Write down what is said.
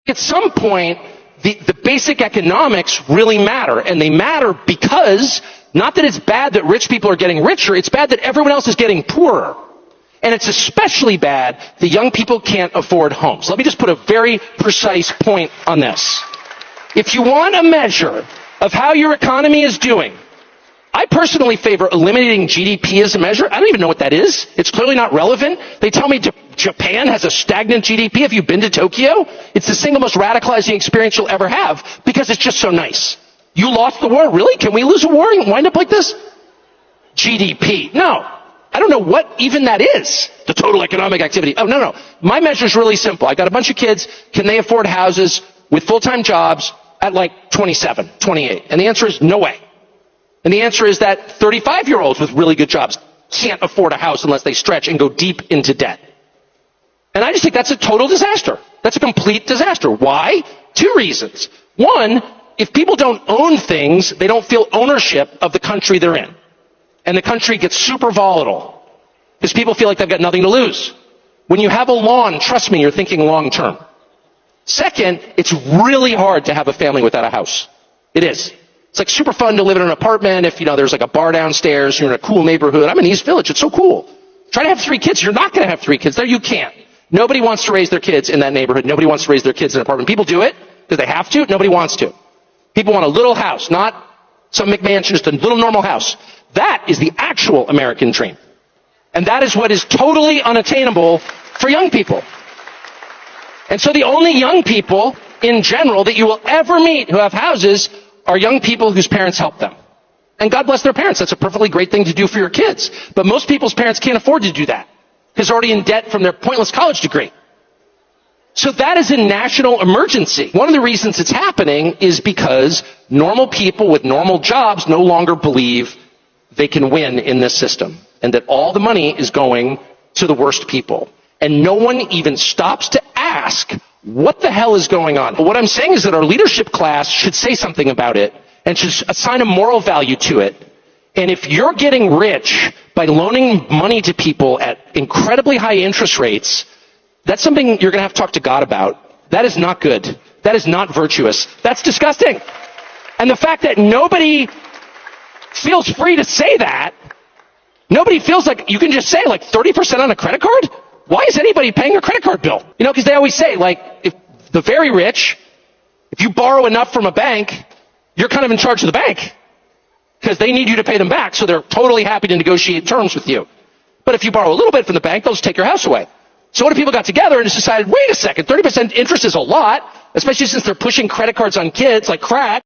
At some point, the basic economics really matter, and they matter because not that it's bad that rich people are getting richer, it's bad that everyone else is getting poorer. And it's especially bad that young people can't afford homes. Let me just put a very precise point on this. If you want a measure of how your economy is doing, I personally favor eliminating GDP as a measure. I don't even know what that is. It's clearly not relevant. They tell me Japan has a stagnant GDP. Have you been to Tokyo? It's the single most radicalizing experience you'll ever have because it's just so nice. You lost the war? Really? Can we lose a war and wind up like this? GDP. No. I don't know what even that is. The total economic activity. Oh, no. My measure is really simple. I got a bunch of kids. Can they afford houses with full-time jobs at like 27, 28? And the answer is no way. And the answer is that 35-year-olds with really good jobs can't afford a house unless they stretch and go deep into debt. And I just think that's a total disaster. That's a complete disaster. Why? Two reasons. One, if people don't own things, they don't feel ownership of the country they're in. And the country gets super volatile because people feel like they've got nothing to lose. When you have a lawn, trust me, you're thinking long term. Second, it's really hard to have a family without a house. It is. It's like super fun to live in an apartment if, there's like a bar downstairs, you're in a cool neighborhood. I'm in East Village. It's so cool. Try to have 3 kids. You're not going to have 3 kids there. You can't. Nobody wants to raise their kids in that neighborhood. Nobody wants to raise their kids in an apartment. People do it because they have to. Nobody wants to. People want a little house, not some McMansion, just a little normal house. That is the actual American dream. And that is what is totally unattainable for young people. And so the only young people in general that you will ever meet who have houses are young people whose parents help them. And God bless their parents. That's a perfectly great thing to do for your kids. But most people's parents can't afford to do that because they're already in debt from their pointless college degree. So that is a national emergency. One of the reasons it's happening is because normal people with normal jobs no longer believe they can win in this system and that all the money is going to the worst people. And no one even stops to ask what the hell is going on. But what I'm saying is that our leadership class should say something about it and should assign a moral value to it. And if you're getting rich by loaning money to people at incredibly high interest rates, that's something you're going to have to talk to God about. That is not good. That is not virtuous. That's disgusting. And the fact that nobody feels free to say that, nobody feels like you can just say like 30% on a credit card? Why is anybody paying a credit card bill? Because they always say, like, if the very rich, if you borrow enough from a bank, you're kind of in charge of the bank because they need you to pay them back, so they're totally happy to negotiate terms with you. But if you borrow a little bit from the bank, they'll just take your house away. So what if people got together and just decided, wait a second, 30% interest is a lot, especially since they're pushing credit cards on kids like crack.